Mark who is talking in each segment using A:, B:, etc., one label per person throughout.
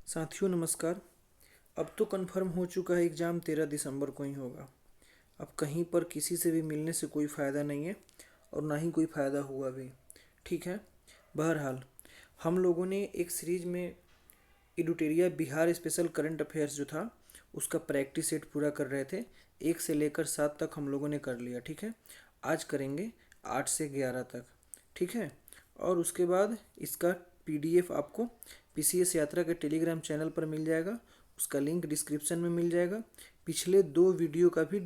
A: साथियों नमस्कार। अब तो कंफर्म हो चुका है एग्ज़ाम 13 दिसंबर को ही होगा। अब कहीं पर किसी से भी मिलने से कोई फ़ायदा नहीं है और ना ही कोई फ़ायदा हुआ भी। ठीक है। बहरहाल हम लोगों ने एक सीरीज में एडुटेरिया बिहार स्पेशल करंट अफेयर्स जो था उसका प्रैक्टिस सेट पूरा कर रहे थे। 1 से लेकर 7 तक हम लोगों ने कर लिया। ठीक है। आज करेंगे 8 से 11 तक। ठीक है। और उसके बाद इसका पीडीएफ आपको पीसीएस यात्रा के टेलीग्राम चैनल पर मिल जाएगा। उसका लिंक डिस्क्रिप्शन में मिल जाएगा। पिछले 2 वीडियो का भी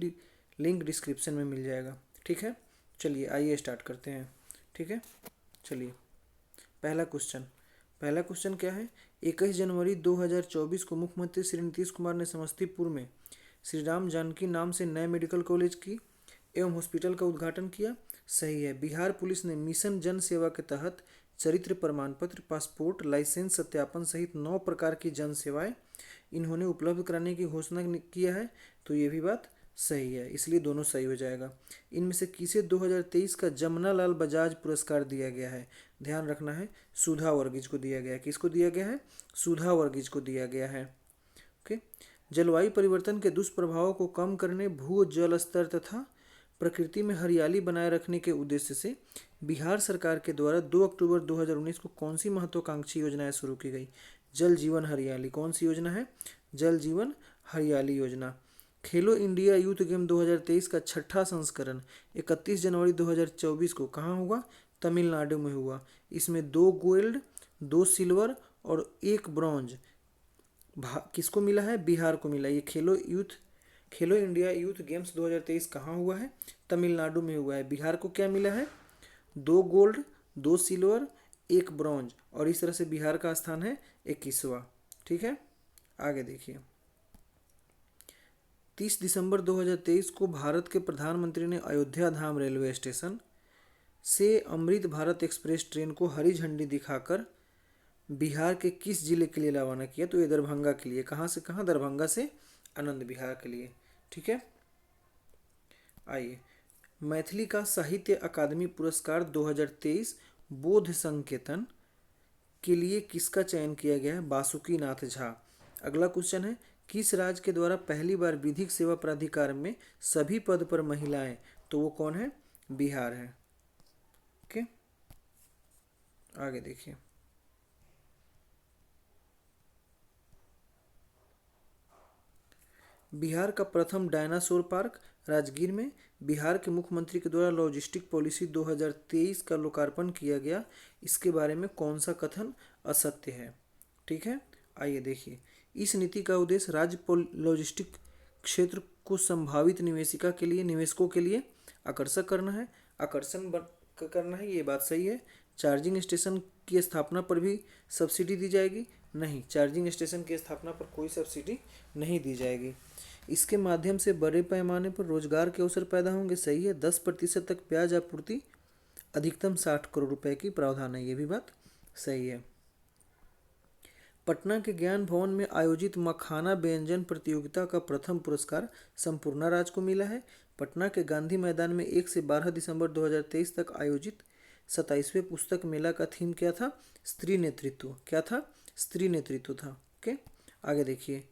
A: लिंक डिस्क्रिप्शन में मिल जाएगा। ठीक है। चलिए आइए स्टार्ट करते हैं। ठीक है। चलिए पहला क्वेश्चन क्या है। 21 जनवरी 2024 को मुख्यमंत्री श्री नीतीश कुमार ने समस्तीपुर में श्री राम जानकी नाम से नए मेडिकल कॉलेज की एवं हॉस्पिटल का उद्घाटन किया। सही है। बिहार पुलिस ने मिशन जन सेवा के तहत चरित्र प्रमाण पत्र, पासपोर्ट, लाइसेंस सत्यापन सहित 9 प्रकार की जन सेवाएं इन्होंने उपलब्ध कराने की घोषणा किया है। तो ये भी बात सही है, इसलिए दोनों सही हो जाएगा। इनमें से किसे 2023 का जमना लाल बजाज पुरस्कार दिया गया है? ध्यान रखना है, सुधा वर्गीज को दिया गया है। किसको दिया गया है? सुधा वर्गीज को दिया गया है। ओके। जलवायु परिवर्तन के दुष्प्रभावों को कम करने, भू जल स्तर तथा प्रकृति में हरियाली बनाए रखने के उद्देश्य से बिहार सरकार के द्वारा 2 अक्टूबर 2019 को कौन सी महत्वाकांक्षी योजनाएं शुरू की गई? जल जीवन हरियाली। कौन सी योजना है? जल जीवन हरियाली योजना। खेलो इंडिया यूथ गेम 2023 का छठा संस्करण 31 जनवरी 2024 को कहाँ हुआ? तमिलनाडु में हुआ। इसमें 2 गोल्ड, 2 सिल्वर और 1 ब्रॉन्ज किसको मिला है? बिहार को मिला। ये खेलो इंडिया यूथ गेम्स 2023 कहाँ हुआ है? तमिलनाडु में हुआ है। बिहार को क्या मिला है? 2 गोल्ड, 2 सिल्वर, 1 ब्रॉन्ज और इस तरह से बिहार का स्थान है 21वां। ठीक है। आगे देखिए। 30 दिसंबर 2023 को भारत के प्रधानमंत्री ने अयोध्या धाम रेलवे स्टेशन से अमृत भारत एक्सप्रेस ट्रेन को हरी झंडी दिखाकर बिहार के किस जिले के लिए रवाना किया? तो ये दरभंगा के लिए। कहाँ से कहाँ? दरभंगा से आनंद विहार के लिए। ठीक है। आइए, मैथिली का साहित्य अकादमी पुरस्कार 2023 बोध संकेतन के लिए किसका चयन किया गया है? बासुकी नाथ झा। अगला क्वेश्चन है, किस राज्य के द्वारा पहली बार विधिक सेवा प्राधिकार में सभी पद पर महिलाएं? तो वो कौन है? बिहार है। ओके। आगे देखिए। बिहार का प्रथम डायनासोर पार्क राजगीर में बिहार के मुख्यमंत्री के द्वारा लॉजिस्टिक पॉलिसी 2023 का लोकार्पण किया गया। इसके बारे में कौन सा कथन असत्य है? ठीक है। आइए देखिए। इस नीति का उद्देश्य राज्य लॉजिस्टिक क्षेत्र को संभावित निवेशकों के लिए आकर्षक करना है, करना है। ये बात सही है। चार्जिंग स्टेशन की स्थापना पर भी सब्सिडी दी जाएगी? नहीं, चार्जिंग स्टेशन की स्थापना पर कोई सब्सिडी नहीं दी जाएगी। इसके माध्यम से बड़े पैमाने पर रोजगार के अवसर पैदा होंगे। सही है। 10% तक प्याज आपूर्ति, अधिकतम 60 करोड़ रुपए की प्रावधान है। ये भी बात सही है। पटना के ज्ञान भवन में आयोजित मखाना व्यंजन प्रतियोगिता का प्रथम पुरस्कार संपूर्णा राज को मिला है। पटना के गांधी मैदान में 1 से 12 दिसंबर 2023 तक आयोजित 27वें पुस्तक मेला का थीम क्या था? स्त्री नेतृत्व। क्या था? स्त्री नेतृत्व था। ओके। आगे देखिए।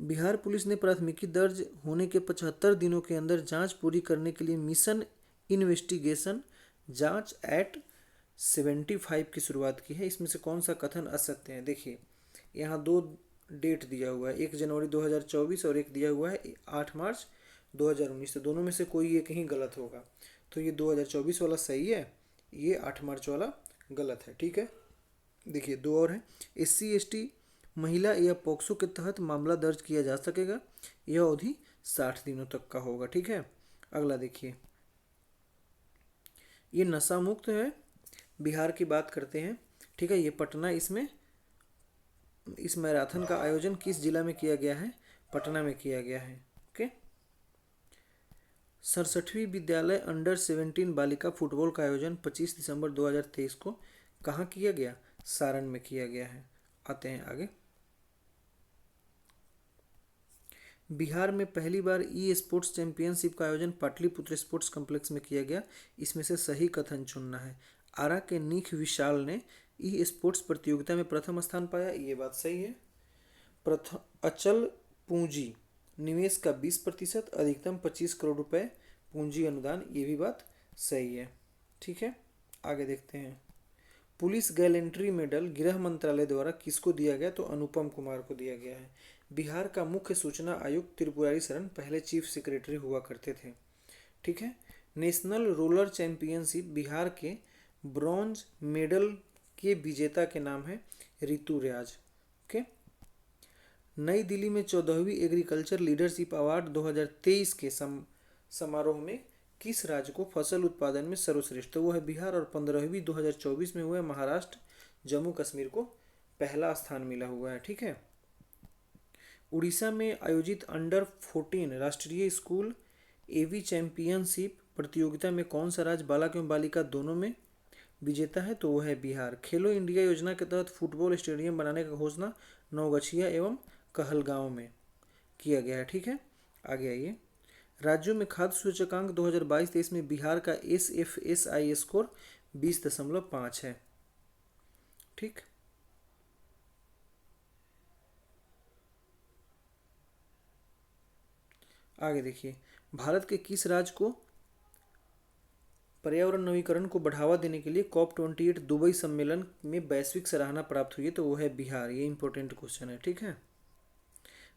A: बिहार पुलिस ने प्राथमिकी दर्ज होने के 75 दिनों के अंदर जांच पूरी करने के लिए मिशन इन्वेस्टिगेशन जांच एट 75 की शुरुआत की है। इसमें से कौन सा कथन असत्य है? देखिए, यहाँ 2 डेट दिया हुआ है, 1 जनवरी 2024 और एक दिया हुआ है 8 मार्च 2019। तो दोनों में से कोई एक ही गलत होगा। तो ये 2024 वाला सही है, ये 8 मार्च वाला गलत है। ठीक है। देखिए 2 और है। SC/ST महिला या पॉक्सो के तहत मामला दर्ज किया जा सकेगा। यह अवधि 60 दिनों तक का होगा। ठीक है। अगला देखिए। ये नशा मुक्त है। बिहार की बात करते हैं। ठीक है। ये पटना, इसमें इस मैराथन का आयोजन किस जिला में किया गया है? पटना में किया गया है। ओके। 67वीं विद्यालय अंडर-17 बालिका फुटबॉल का आयोजन 25 दिसंबर 2023 को कहाँ किया गया? सारण में किया गया है। आते हैं आगे। बिहार में पहली बार ई स्पोर्ट्स चैंपियनशिप का आयोजन पाटलिपुत्र स्पोर्ट्स कॉम्प्लेक्स में किया गया। इसमें से सही कथन चुनना है। आरा के निख विशाल ने ई स्पोर्ट्स प्रतियोगिता में प्रथम स्थान पाया। ये बात सही है। प्रथम अचल पूंजी निवेश का 20%, अधिकतम 25 करोड़ रुपए पूंजी अनुदान, ये भी बात सही है। ठीक है, आगे देखते हैं। पुलिस गैलेंट्री मेडल गृह मंत्रालय द्वारा किसको दिया गया? तो अनुपम कुमार को दिया गया है। बिहार का मुख्य सूचना आयुक्त त्रिपुरारी शरण पहले चीफ सेक्रेटरी हुआ करते थे। ठीक है, नेशनल रोलर चैंपियनशिप बिहार के ब्रॉन्ज मेडल के विजेता के नाम है रितु राज। ओके, नई दिल्ली में 14वीं एग्रीकल्चर लीडरशिप अवार्ड 2023 के समारोह में किस राज्य को फसल उत्पादन में सर्वश्रेष्ठ? तो वो है बिहार। और 15वीं 2024 में हुआ है महाराष्ट्र, जम्मू कश्मीर को पहला स्थान मिला हुआ है। ठीक है, उड़ीसा में आयोजित अंडर 14 राष्ट्रीय स्कूल एवी चैंपियनशिप प्रतियोगिता में कौन सा राज्य बालक एवं बालिका दोनों में विजेता है? तो वो है बिहार। खेलो इंडिया योजना के तहत फुटबॉल स्टेडियम बनाने का घोषणा नवगछिया एवं कहलगांव में किया गया है। ठीक है, आगे आइए। राज्यों में खाद्य सूचकांक 2022-23 में बिहार का SFSI स्कोर 20.5 है। ठीक, आगे देखिए। भारत के किस राज्य को पर्यावरण नवीकरण को बढ़ावा देने के लिए COP28 दुबई सम्मेलन में वैश्विक सराहना प्राप्त हुई है? तो वो है बिहार। ये इंपॉर्टेंट क्वेश्चन है। ठीक है,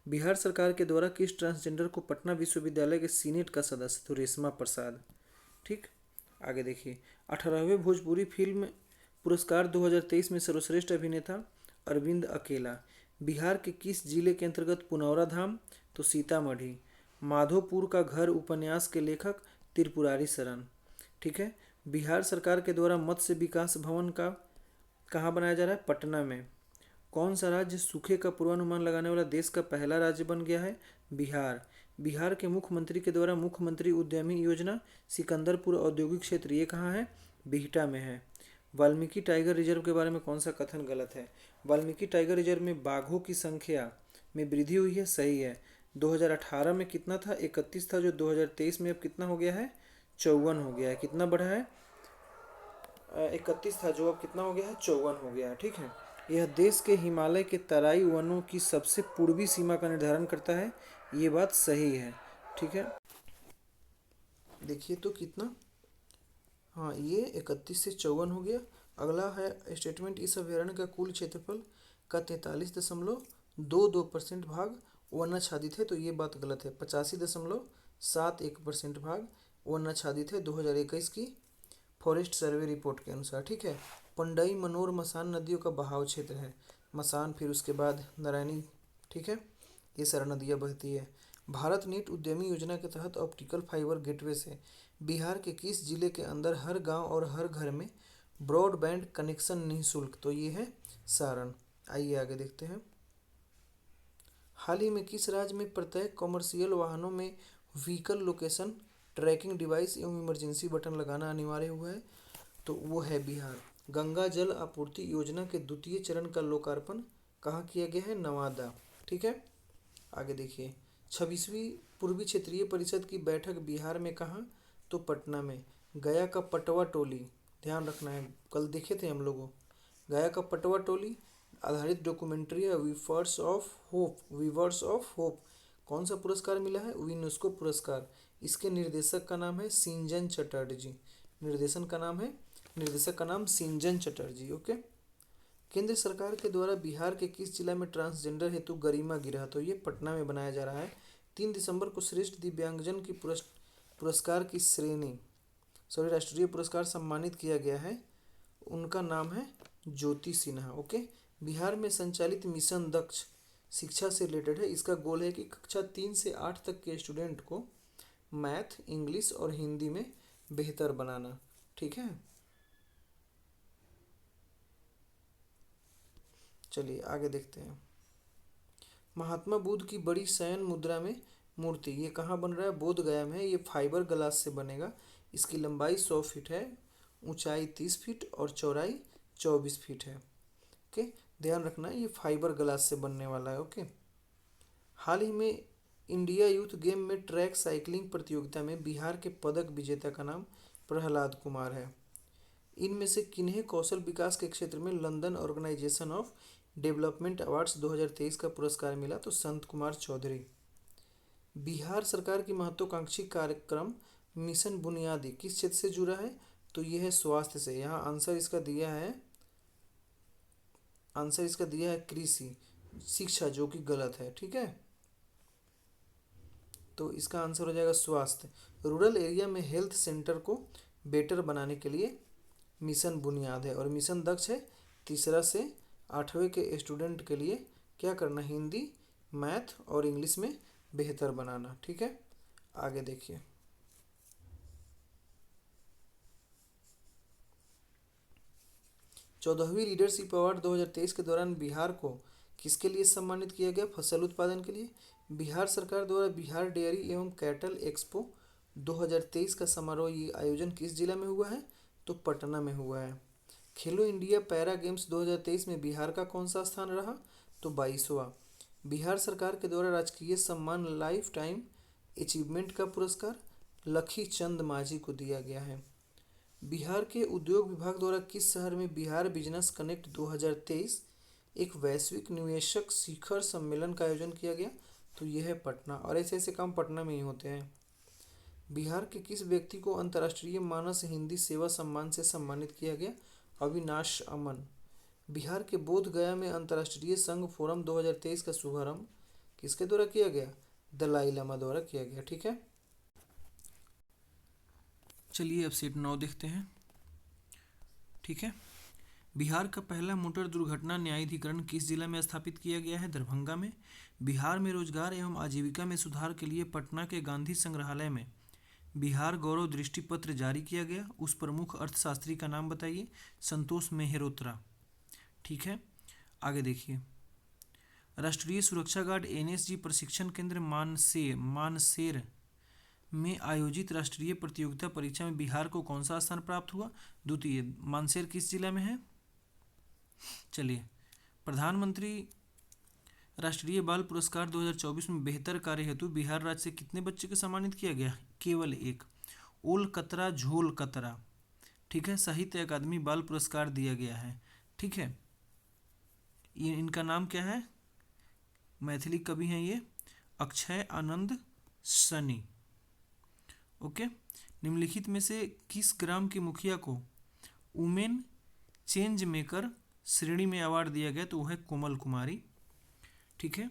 A: बिहार सरकार के द्वारा किस ट्रांसजेंडर को पटना विश्वविद्यालय के सीनेट का सदस्य? तो रेशमा प्रसाद। ठीक, आगे देखिए। 18वें भोजपुरी फिल्म पुरस्कार 2023 में सर्वश्रेष्ठ अभिनेता अरविंद अकेला बिहार के किस जिले के अंतर्गत पुनौरा धाम? तो सीतामढ़ी। माधोपुर का घर उपन्यास के लेखक त्रिपुरारी शरण। ठीक है, बिहार सरकार के द्वारा मत्स्य विकास भवन का कहाँ बनाया जा रहा है? पटना में। कौन सा राज्य सूखे का पूर्वानुमान लगाने वाला देश का पहला राज्य बन गया है? बिहार। बिहार के मुख्यमंत्री के द्वारा मुख्यमंत्री उद्यमी योजना सिकंदरपुर औद्योगिक क्षेत्र, ये कहाँ है? बिहटा में है। वाल्मीकि टाइगर रिजर्व के बारे में कौन सा कथन गलत है? वाल्मीकि टाइगर रिजर्व में बाघों की संख्या में वृद्धि हुई है, सही है। 2018 में कितना था? 31 था, जो 2023 में अब कितना हो गया है? 54 हो गया है। कितना बढ़ा है? 31 था, जो अब कितना हो गया है? 54 हो गया है। ठीक है, यह देश के हिमालय के तराई वनों की सबसे पूर्वी सीमा का निर्धारण करता है, ये बात सही है। ठीक है, देखिए तो कितना, हाँ ये 31 से 54 हो गया। अगला है स्टेटमेंट, इस अभ्यारण्य का कुल क्षेत्रफल का 43.22% भाग वनाच्छादित है, तो ये बात गलत है। 85.71% भाग वनाच्छादित है 2021 की फॉरेस्ट सर्वे रिपोर्ट के अनुसार। ठीक है, पंडई मनोर मसान नदियों का बहाव क्षेत्र है। मसान, फिर उसके बाद नारायणी। ठीक है, ये सारा नदियाँ बहती है। भारत नेट उद्यमी योजना के तहत ऑप्टिकल फाइबर गेटवे से बिहार के किस जिले के अंदर हर गांव और हर घर में ब्रॉडबैंड कनेक्शन निःशुल्क? तो ये है सारण। आइए आगे देखते हैं। हाल ही में किस राज्य में प्रत्येक कॉमर्शियल वाहनों में व्हीकल लोकेशन ट्रैकिंग डिवाइस एवं इमरजेंसी बटन लगाना अनिवार्य हुआ है? तो वो है बिहार। गंगा जल आपूर्ति योजना के द्वितीय चरण का लोकार्पण कहाँ किया गया है? नवादा। ठीक है, आगे देखिए। 26वीं पूर्वी क्षेत्रीय परिषद की बैठक बिहार में कहाँ? तो पटना में। गया का पटवा टोली, ध्यान रखना है, कल देखे थे हम लोगों। गया का पटवा टोली आधारित डॉक्यूमेंट्री है वीवर्स ऑफ होप। कौन सा पुरस्कार मिला है? यूनेस्को पुरस्कार। इसके निर्देशक का नाम है सिंजन चटर्जी। निर्देशक का नाम सिंजन चटर्जी। ओके, केंद्र सरकार के द्वारा बिहार के किस जिला में ट्रांसजेंडर हेतु गरिमा गृह? तो ये पटना में बनाया जा रहा है। 3 दिसंबर को श्रेष्ठ दिव्यांगजन की पुरस्कार की श्रेणी राष्ट्रीय पुरस्कार सम्मानित किया गया है। उनका नाम है ज्योति सिन्हा। ओके, बिहार में संचालित मिशन दक्ष शिक्षा से रिलेटेड है। इसका गोल है कि कक्षा 3 से 8 तक के स्टूडेंट को मैथ, इंग्लिश और हिंदी में बेहतर बनाना। ठीक है, चलिए आगे देखते हैं। महात्मा बुद्ध की बड़ी शयन मुद्रा में मूर्ति, ये कहाँ बन रहा है? बोध गया में है। ये फाइबर ग्लास से बनेगा। इसकी लंबाई 100 फीट है, ऊंचाई 30 फीट और चौड़ाई 24 फीट है। ओके, ध्यान रखना है, ये फाइबर ग्लास से बनने वाला है। ओके, हाल ही में इंडिया यूथ गेम में ट्रैक साइकिलिंग प्रतियोगिता में बिहार के पदक विजेता का नाम प्रहलाद कुमार है। इनमें से किन्हें कौशल विकास के क्षेत्र में London organisation of development awards 2023 का पुरस्कार मिला तो संत कुमार चौधरी। बिहार सरकार की महत्वाकांक्षी कार्यक्रम मिशन बुनियादी किस क्षेत्र से जुड़ा है? तो यह है स्वास्थ्य से। यहाँ आंसर इसका दिया है कृषि शिक्षा, जो कि गलत है। ठीक है, तो इसका आंसर हो जाएगा स्वास्थ्य। रूरल एरिया में हेल्थ सेंटर को बेटर बनाने के लिए मिशन बुनियाद है। और मिशन दक्ष है 3 से 8वीं के स्टूडेंट के लिए क्या करना, हिंदी, मैथ और इंग्लिश में बेहतर बनाना। ठीक है, आगे देखिए। चौदहवीं लीडरशिप अवार्ड 2023 के दौरान बिहार को किसके लिए सम्मानित किया गया? फसल उत्पादन के लिए। बिहार सरकार द्वारा बिहार डेयरी एवं कैटल एक्सपो 2023 का समारोह ये आयोजन किस जिला में हुआ है? तो पटना में हुआ है। खेलो इंडिया पैरा गेम्स 2023 में बिहार का कौन सा स्थान रहा? तो 22वां। बिहार सरकार के द्वारा राजकीय सम्मान लाइफ टाइम अचीवमेंट का पुरस्कार लखी चंद माझी को दिया गया है। बिहार के उद्योग विभाग द्वारा किस शहर में बिहार बिजनेस कनेक्ट 2023 एक वैश्विक निवेशक शिखर सम्मेलन का आयोजन किया गया? तो यह है पटना। और ऐसे ऐसे काम पटना में ही होते हैं। बिहार के किस व्यक्ति को अंतर्राष्ट्रीय मानस हिंदी सेवा सम्मान से सम्मानित किया गया? अविनाश अमन। बिहार के बोध गया में अंतर्राष्ट्रीय संघ फोरम 2023 का शुभारंभ किसके द्वारा किया गया? दलाई लामा द्वारा किया गया। ठीक है, चलिए अब सेट 9 देखते हैं। ठीक है, बिहार का पहला मोटर दुर्घटना न्यायाधिकरण किस जिला में स्थापित किया गया है? दरभंगा में। बिहार में रोजगार एवं आजीविका में सुधार के लिए पटना के गांधी संग्रहालय में बिहार गौरव दृष्टि पत्र जारी किया गया। उस प्रमुख अर्थशास्त्री का नाम बताइए। संतोष मेहरोत्रा। ठीक है, आगे देखिए। राष्ट्रीय सुरक्षा गार्ड एनएसजी प्रशिक्षण केंद्र मानसेर में आयोजित राष्ट्रीय प्रतियोगिता परीक्षा में बिहार को कौन सा स्थान प्राप्त हुआ? द्वितीय। मानसेर किस जिला में है? चलिए, प्रधानमंत्री राष्ट्रीय बाल पुरस्कार 2024 में बेहतर कार्य हेतु बिहार राज्य से कितने बच्चे को सम्मानित किया गया? केवल एक। ओल कतरा झोल कतरा। ठीक है, साहित्य अकादमी बाल पुरस्कार दिया गया है। ठीक है, ये इनका नाम क्या है? मैथिली कवि हैं ये, अक्षय आनंद सनी। ओके, निम्नलिखित में से किस ग्राम के मुखिया को वुमेन चेंज मेकर श्रेणी में अवार्ड दिया गया? तो वह है कोमल कुमारी। ठीक है,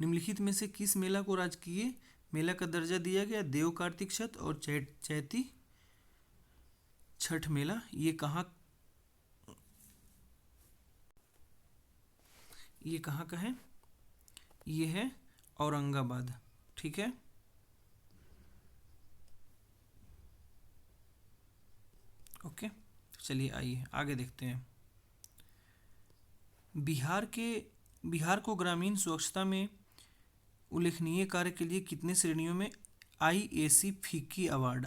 A: निम्नलिखित में से किस मेला को राजकीय मेला का दर्जा दिया गया? देव कार्तिक छठ और चैती छठ मेला। ये कहाँ का है? ये है औरंगाबाद। ठीक है, ओके, चलिए आइए आगे देखते हैं। बिहार को ग्रामीण स्वच्छता में उल्लेखनीय कार्य के लिए कितने श्रेणियों में आईएसी फीकी अवार्ड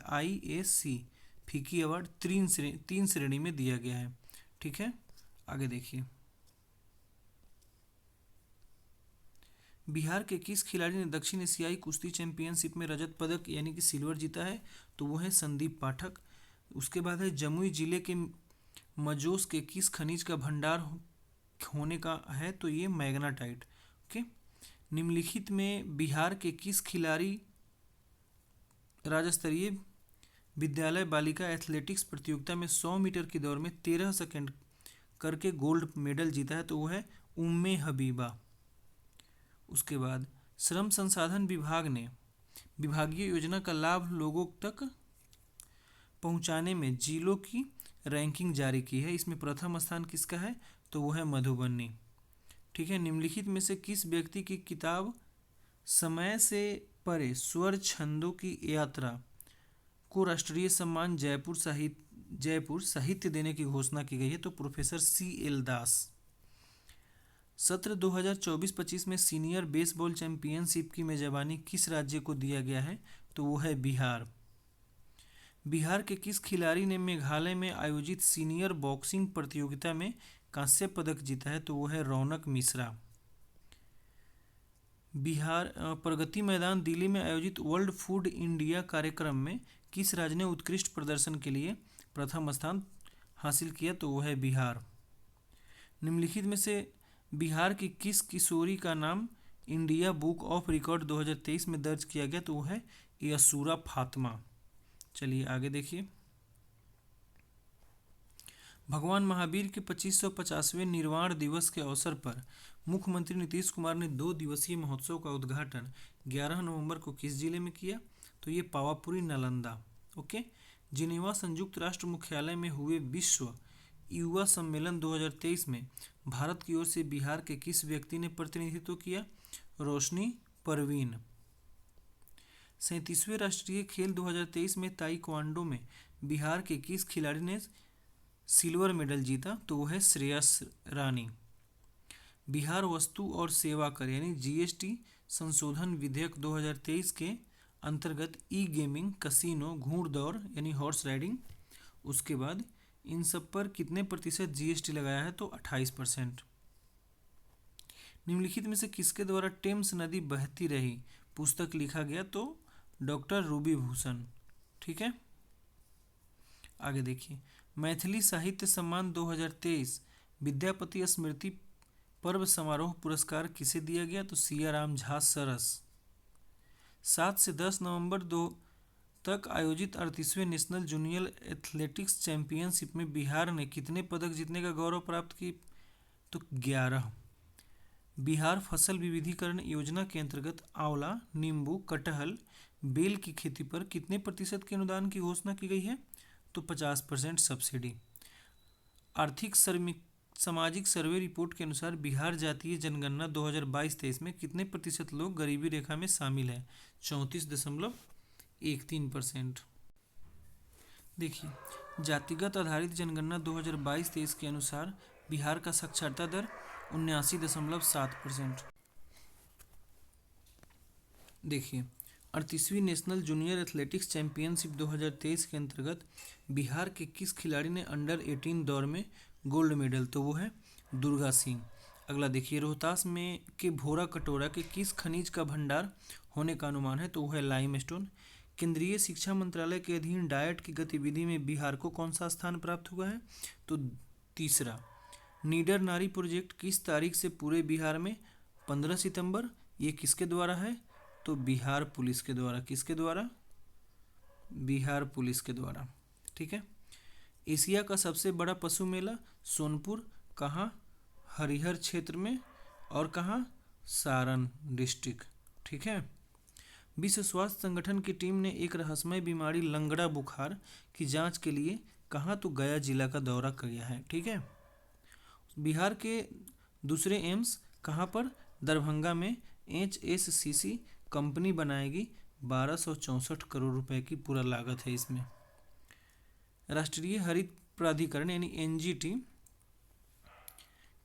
A: 3 श्रेणी में दिया गया है? ठीक है, आगे देखिए। बिहार के किस खिलाड़ी ने दक्षिण एशियाई कुश्ती चैंपियनशिप में रजत पदक यानी कि सिल्वर जीता है? तो वो है संदीप पाठक। उसके बाद है जमुई जिले के मजोस के किस खनिज का भंडार होने का है? तो ये मैग्नाटाइट। ओके, निम्नलिखित में बिहार के किस खिलाड़ी राज्य स्तरीय विद्यालय बालिका एथलेटिक्स प्रतियोगिता में 100 मीटर की दौड़ में 13 सेकंड करके गोल्ड मेडल जीता है? तो वो है उम्मे हबीबा। उसके बाद श्रम संसाधन विभाग ने विभागीय योजना का लाभ लोगों तक पहुंचाने में जिलों की रैंकिंग जारी की है। इसमें प्रथम स्थान किसका है? तो वो है मधुबनी। ठीक है, निम्नलिखित में से किस व्यक्ति की किताब समय से परे स्वर छंदों की यात्रा को राष्ट्रीय सम्मान जयपुर साहित्य देने की घोषणा की गई है? तो प्रोफेसर CL दास। सत्र 2024-25 में सीनियर बेसबॉल चैंपियनशिप की मेजबानी किस राज्य को दिया गया है? तो वो है बिहार। बिहार के किस खिलाड़ी ने मेघालय में आयोजित सीनियर बॉक्सिंग प्रतियोगिता में कांस्य पदक जीता है? तो वो है रौनक मिश्रा। बिहार प्रगति मैदान दिल्ली में आयोजित वर्ल्ड फूड इंडिया कार्यक्रम में किस राज्य ने उत्कृष्ट प्रदर्शन के लिए प्रथम स्थान हासिल किया? तो वो है बिहार। निम्नलिखित में से बिहार की किस किशोरी का नाम इंडिया बुक ऑफ रिकॉर्ड 2023 में दर्ज किया गया? तो वो है यसूरा फातिमा। चलिए आगे देखिए। भगवान महावीर के 2550वें निर्वाण दिवस के अवसर पर मुख्यमंत्री नीतीश कुमार ने 2 दिवसीय महोत्सव का उद्घाटन 11 नवंबर को किस जिले में किया? तो ये पावापुरी नालंदा। ओके। जिनेवा संयुक्त राष्ट्र मुख्यालय में हुए विश्व युवा सम्मेलन 2023 में भारत की ओर से बिहार के किस व्यक्ति ने प्रतिनिधित्व किया? रोशनी परवीन। 37वें राष्ट्रीय खेल 2023 में ताइक्वांडो में बिहार के किस खिलाड़ी ने सिल्वर मेडल जीता? तो वो है श्रेयस रानी। बिहार वस्तु और सेवा कर यानी जीएसटी संशोधन विधेयक 2023 के अंतर्गत ई गेमिंग, कसिनो, घूड़दौड़ यानी हॉर्स राइडिंग, उसके बाद इन सब पर कितने प्रतिशत जीएसटी लगाया है? तो 28%। निम्नलिखित में से किसके द्वारा टेम्स नदी बहती रही पुस्तक लिखा गया? तो डॉक्टर रूबी भूषण। ठीक है, आगे देखिए। मैथिली साहित्य सम्मान 2023 विद्यापति स्मृति पर्व समारोह पुरस्कार किसे दिया गया? तो सियाराम झा सरस। 7 से 10 नवंबर तक आयोजित 38वें नेशनल जूनियर एथलेटिक्स चैंपियनशिप में बिहार ने कितने पदक जीतने का गौरव प्राप्त की? तो 11। बिहार फसल विविधीकरण योजना के अंतर्गत आंवला, नींबू, कटहल, बेल की खेती पर कितने प्रतिशत के अनुदान की घोषणा की गई है? तो 50% सब्सिडी। आर्थिक सामाजिक सर्वे रिपोर्ट के अनुसार बिहार जातीय जनगणना 2022-23 में कितने प्रतिशत लोग गरीबी रेखा में शामिल हैं? 34.13%। देखिए, जातिगत आधारित जनगणना 2022-23 के अनुसार बिहार का साक्षरता दर 79.7%। देखिए, 38वीं नेशनल जूनियर एथलेटिक्स चैंपियनशिप 2023 के अंतर्गत बिहार के किस खिलाड़ी ने अंडर 18 दौर में गोल्ड मेडल? तो वो है दुर्गा सिंह। अगला देखिए, रोहतास में के भोरा कटोरा के किस खनिज का भंडार होने का अनुमान है? तो वो है लाइमस्टोन। केंद्रीय शिक्षा मंत्रालय के अधीन डाइट की गतिविधि में बिहार को कौन सा स्थान प्राप्त हुआ है? तो 3रा। नीडर नारी प्रोजेक्ट किस तारीख से पूरे बिहार में? 15 सितंबर। ये किसके द्वारा है? तो बिहार पुलिस के द्वारा। किसके द्वारा? बिहार पुलिस के द्वारा। ठीक है। एशिया का सबसे बड़ा पशु मेला सोनपुर, कहाँ? हरिहर क्षेत्र में। और कहाँ? सारण डिस्ट्रिक्ट। ठीक है। विश्व स्वास्थ्य संगठन की टीम ने एक रहस्यमय बीमारी लंगड़ा बुखार की जांच के लिए कहाँ? तो गया जिला का दौरा किया है। ठीक है। बिहार के दूसरे एम्स कहाँ पर? दरभंगा में HSCC कंपनी बनाएगी। 1264 करोड़ रुपए की पूरा लागत है इसमें। राष्ट्रीय हरित प्राधिकरण यानी NGT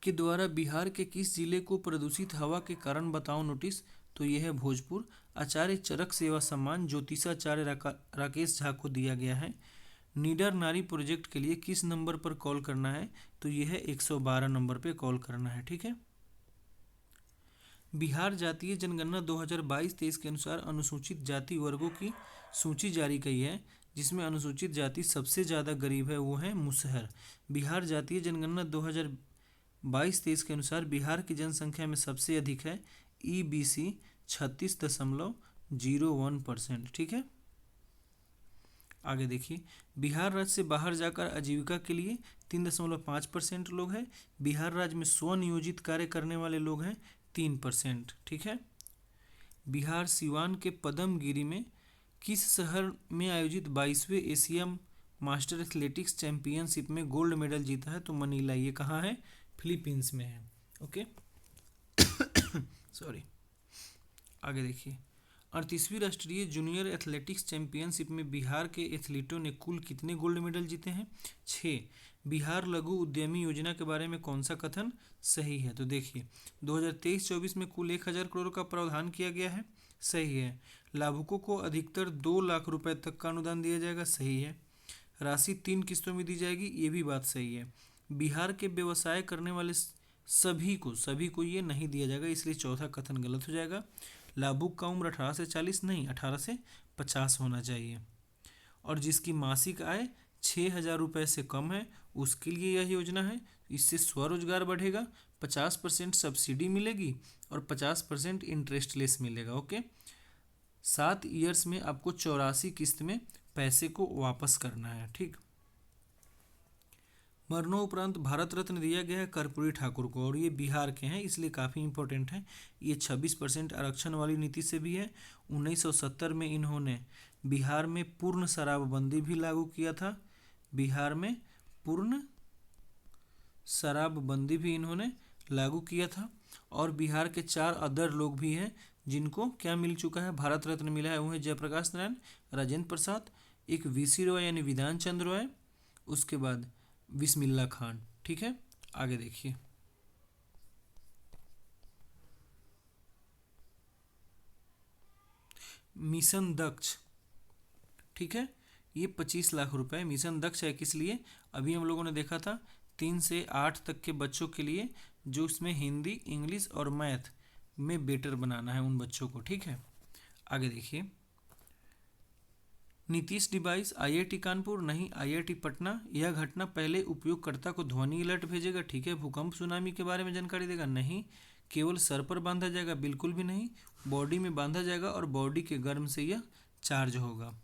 A: के द्वारा बिहार के किस जिले को प्रदूषित हवा के कारण बताओ नोटिस? तो यह है भोजपुर। आचार्य चरक सेवा सम्मान ज्योतिषाचार्य राकेश झा को दिया गया है। नीडर नारी प्रोजेक्ट के लिए किस नंबर पर कॉल करना है? तो यह है 112 नंबर पर कॉल करना है। ठीक है। बिहार जातीय जनगणना 2022-23 के अनुसार अनुसूचित जाति वर्गों की सूची जारी की है, जिसमें अनुसूचित जाति सबसे ज़्यादा गरीब है वो है मुसहर। बिहार जातीय जनगणना 2022-23 के अनुसार बिहार की जनसंख्या में सबसे अधिक है EBC 36.01%। ठीक है। आगे देखिए, बिहार राज्य से बाहर जाकर आजीविका के लिए 3.5% लोग हैं। बिहार राज्य में स्वनियोजित कार्य करने वाले लोग हैं 3%। ठीक है। बिहार सिवान के पदमगिरी में किस शहर में आयोजित 22वें एशिया मास्टर एथलेटिक्स चैंपियनशिप में गोल्ड मेडल जीता है? तो मनीला। ये कहाँ है? फिलीपींस में है। ओके। सॉरी। आगे देखिए, 38वीं राष्ट्रीय जूनियर एथलेटिक्स चैंपियनशिप में बिहार के एथलीटों ने कुल कितने गोल्ड मेडल जीते हैं? 6। बिहार लघु उद्यमी योजना के बारे में कौन सा कथन सही है? तो देखिए, 2023-24 में कुल 1000 करोड़ का प्रावधान किया गया है। सही है। लाभुकों को अधिकतर 2 लाख रुपए तक का अनुदान दिया जाएगा। सही है। राशि 3 किस्तों में दी जाएगी। ये भी बात सही है। बिहार के व्यवसाय करने वाले सभी को ये नहीं दिया जाएगा, इसलिए चौथा कथन गलत हो जाएगा। लाभुक का उम्र 18 से 40 नहीं, 18 से 50 होना चाहिए। और जिसकी मासिक आय 6000 रुपये से कम है उसके लिए यह योजना है। इससे स्वरोजगार बढ़ेगा, 50% सब्सिडी मिलेगी और 50% इंटरेस्टलेस मिलेगा। ओके, 7 ईयर्स में आपको 84 किस्त में पैसे को वापस करना है। ठीक, मरणोपरांत भारत रत्न दिया गया है कर्पूरी ठाकुर को, और ये बिहार के हैं इसलिए काफ़ी इंपॉर्टेंट है। ये 26% आरक्षण वाली नीति से भी है। 1970 में इन्होंने बिहार में पूर्ण शराबबंदी भी लागू किया था। बिहार में पूर्ण शराबबंदी भी इन्होंने लागू किया था। और बिहार के 4 अदर लोग भी हैं जिनको क्या मिल चुका है, भारत रत्न मिला है। वो है जयप्रकाश नारायण, राजेंद्र प्रसाद, एक वीसी रॉय यानी विधान चंद्र रॉय, उसके बाद बिस्मिल्लाह खान। ठीक है, आगे देखिए। मिशन दक्ष, ठीक है, ये 25 लाख रुपए मिशन दक्ष है। किस लिए? अभी हम लोगों ने देखा था 3 से 8 तक के बच्चों के लिए, जो इसमें हिंदी, इंग्लिश और मैथ में बेटर बनाना है उन बच्चों को। ठीक है, आगे देखिए। नीतीश डिवाइस आईआईटी कानपुर नहीं आईआईटी पटना। यह घटना पहले उपयोगकर्ता को ध्वनि अलर्ट भेजेगा। ठीक है, भूकंप सुनामी के बारे में जानकारी देगा नहीं। केवल सर पर बांधा जाएगा, बिल्कुल भी नहीं। बॉडी में बांधा जाएगा और बॉडी के गर्म से यह चार्ज होगा।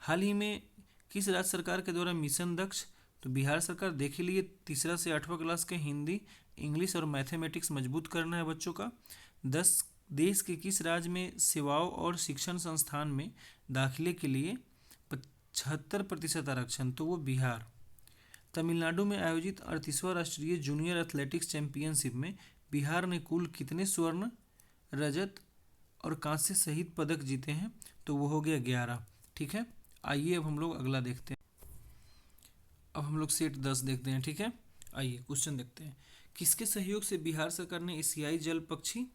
A: हाल ही में किस राज्य सरकार के द्वारा मिशन दक्ष? तो बिहार सरकार। देख ही लिए, 3 से 8वां क्लास के हिंदी, इंग्लिश और मैथमेटिक्स मजबूत करना है बच्चों का। 10 देश के किस राज्य में सेवाओं और शिक्षण संस्थान में दाखिले के लिए 75% आरक्षण? तो वो बिहार। तमिलनाडु में आयोजित 38वां राष्ट्रीय जूनियर एथलेटिक्स चैंपियनशिप में बिहार ने कुल कितने स्वर्ण, रजत और कांस्य सहित पदक जीते हैं? तो वो हो गया 11। ठीक है, आइए अब हम लोग अगला देखते हैं। अब हम लोग सेट 10 देखते हैं। ठीक है, आइए क्वेश्चन देखते हैं। किसके सहयोग से बिहार सरकार ने एशियाई जल पक्षी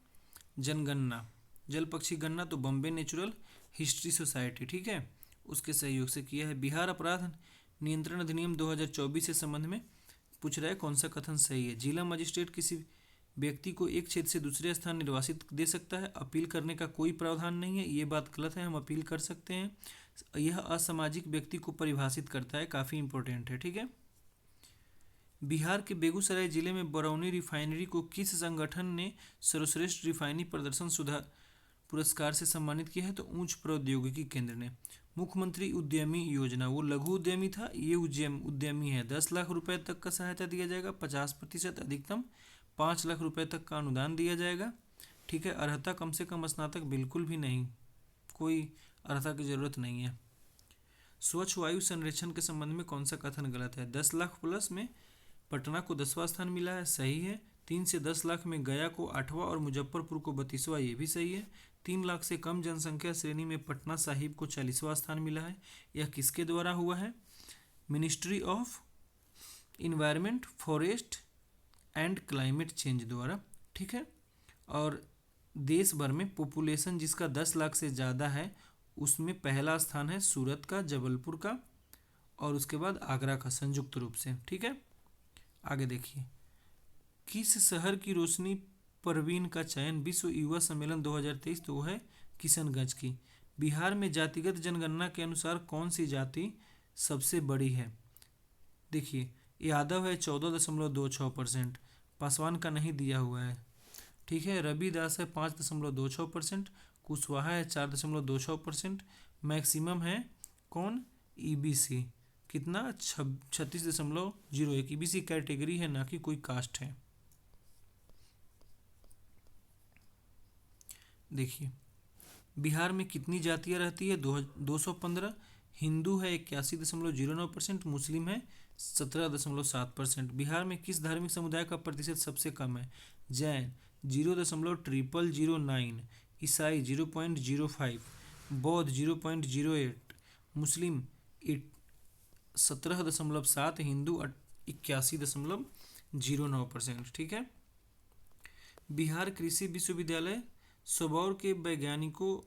A: गणना तो बॉम्बे नेचुरल हिस्ट्री सोसाइटी, ठीक है, उसके सहयोग से किया है। बिहार अपराध नियंत्रण अधिनियम 2024 के संबंध में पूछ रहा है कौन सा कथन सही है? जिला मजिस्ट्रेट किसी व्यक्ति को एक क्षेत्र से दूसरे स्थान निर्वासित दे सकता है, अपील करने का कोई प्रावधान नहीं है। ये बात गलत है, हम अपील कर सकते हैं। यह असामाजिक व्यक्ति को परिभाषित करता है, काफ़ी इंपॉर्टेंट है। ठीक है, बिहार के बेगूसराय जिले में बरौनी रिफाइनरी को किस संगठन ने सर्वश्रेष्ठ रिफाइनरी प्रदर्शन सुधार पुरस्कार से सम्मानित किया है? तो उच्च प्रौद्योगिकी केंद्र ने। मुख्यमंत्री उद्यमी योजना, वो लघु उद्यमी था, ये उद्यमी है। 10 लाख रुपए तक का सहायता दिया जाएगा, 50% अधिकतम 5 लाख रुपए तक का अनुदान दिया जाएगा। ठीक है, अर्हता कम से कम स्नातक, बिल्कुल भी नहीं, कोई अर्हता की जरूरत नहीं है। स्वच्छ वायु संरक्षण के संबंध में कौन सा कथन गलत है? 10 लाख प्लस में पटना को 10वां स्थान मिला है, सही है। 3 से 10 लाख में गया को 8वां और मुजफ्फरपुर को 32वां, ये भी सही है। 3 लाख से कम जनसंख्या श्रेणी में पटना साहिब को 40वां स्थान मिला है। यह किसके द्वारा हुआ है? Ministry of environment, forest and climate change द्वारा। ठीक है, और देश भर में पॉपुलेशन जिसका 10 लाख से ज़्यादा है उसमें पहला स्थान है सूरत का, जबलपुर का और उसके बाद आगरा का, संयुक्त रूप से। ठीक है, आगे देखिए। किस शहर की रोशनी परवीन का चयन विश्व युवा सम्मेलन 2023? तो वो है किशनगंज की। बिहार में जातिगत जनगणना के अनुसार कौन सी जाति सबसे बड़ी है? देखिए, यादव है 14.26%, पासवान का नहीं दिया हुआ है। ठीक है, रविदास है 5.26%, कुशवाहा है 4.26%, मैक्सिमम है कौन? ईबीसी, कितना? 36.01। ईबीसी कैटेगरी है, ना कि कोई कास्ट है। देखिए, बिहार में कितनी जातियाँ रहती है? 215। हिंदू है 81.09%, मुस्लिम है 17.7%। बिहार में किस धार्मिक समुदाय का प्रतिशत सबसे कम है? जैन 0.0009, ईसाई 0.05, बौद्ध 0.08, मुस्लिम 17.7, हिंदू 81.09%। ठीक है, बिहार कृषि विश्वविद्यालय सबौर के वैज्ञानिकों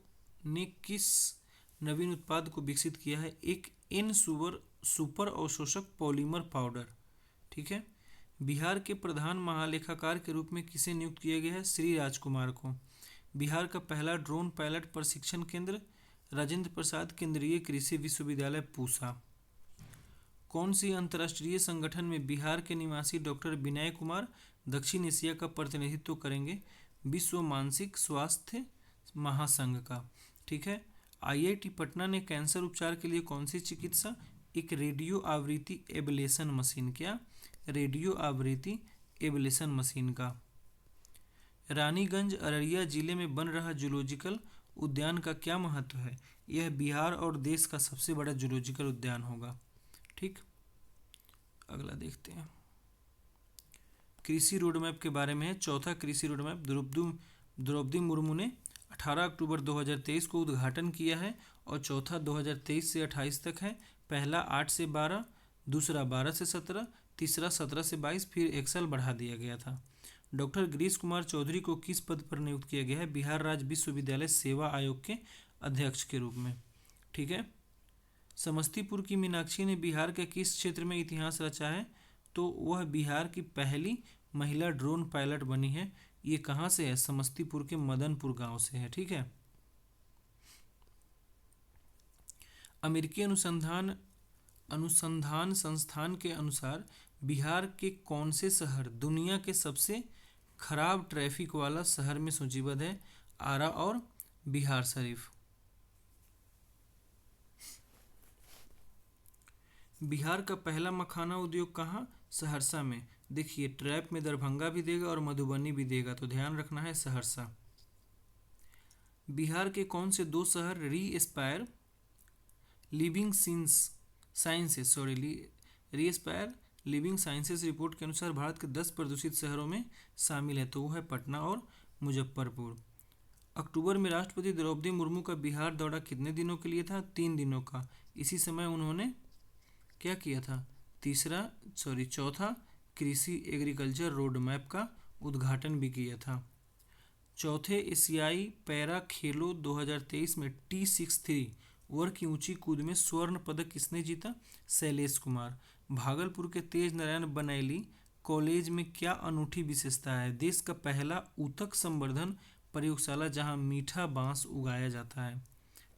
A: ने किस नवीन उत्पाद को विकसित किया है? एक सुपर अवशोषक पॉलीमर पाउडर। ठीक है, बिहार के प्रधान महालेखाकार के रूप में किसे नियुक्त किया गया है? श्री राजकुमार को। बिहार का पहला ड्रोन पायलट प्रशिक्षण केंद्र राजेंद्र प्रसाद केंद्रीय कृषि विश्वविद्यालय पूसा। कौन सी अंतर्राष्ट्रीय संगठन में बिहार के निवासी डॉक्टर विनय कुमार दक्षिण एशिया का प्रतिनिधित्व करेंगे? विश्व मानसिक स्वास्थ्य महासंघ का। ठीक है। आईआईटी पटना ने कैंसर उपचार के लिए कौन सी चिकित्सा? एक रेडियो आवृत्ति एबलेशन मशीन। क्या? रेडियो आवृत्ति एबलेशन मशीन का। रानीगंज अररिया जिले में बन रहा जूलॉजिकल उद्यान का क्या महत्व है? यह बिहार और देश का सबसे बड़ा जूलॉजिकल उद्यान होगा। ठीक। अगला देखते हैं, कृषि रोड मैप के बारे में है। चौथा कृषि रोड मैप द्रौपदी मुर्मू ने 18 अक्टूबर 2023 को उद्घाटन किया है और चौथा 2023 से 28 तक है। पहला 8 से 12, दूसरा 12 से 17, तीसरा 17 से 22, फिर एक साल बढ़ा दिया गया था। डॉक्टर गिरीश कुमार चौधरी को किस पद पर नियुक्त किया गया है? बिहार राज्य विश्वविद्यालय सेवा आयोग के अध्यक्ष के रूप में। ठीक है। समस्तीपुर की मीनाक्षी ने बिहार के किस क्षेत्र में इतिहास रचा है? तो वह बिहार की पहली महिला ड्रोन पायलट बनी है। ये कहाँ से है? समस्तीपुर के मदनपुर गांव से है। ठीक है। अमेरिकी अनुसंधान संस्थान के अनुसार बिहार के कौन से शहर दुनिया के सबसे खराब ट्रैफिक वाला शहर में सूचीबद्ध है? आरा और बिहार शरीफ। बिहार का पहला मखाना उद्योग कहाँ? सहरसा में। देखिए, ट्रैप में दरभंगा भी देगा और मधुबनी भी देगा, तो ध्यान रखना है सहरसा। बिहार के कौन से दो शहर री एस्पायर लिविंग साइंसेस रिपोर्ट के अनुसार भारत के 10 प्रदूषित शहरों में शामिल है? तो वो है पटना और मुजफ्फरपुर। अक्टूबर में राष्ट्रपति द्रौपदी मुर्मू का बिहार दौरा कितने दिनों के लिए था? 3 दिनों का। इसी समय उन्होंने क्या किया था? चौथा कृषि एग्रीकल्चर रोड मैप का उद्घाटन भी किया था। चौथे एशियाई पैरा खेलों 2023 में T63 वर्ग की ऊंची कूद में स्वर्ण पदक किसने जीता? शैलेश कुमार। भागलपुर के तेज नारायण बनैली कॉलेज में क्या अनूठी विशेषता है? देश का पहला ऊतक संवर्धन प्रयोगशाला जहां मीठा बांस उगाया जाता है।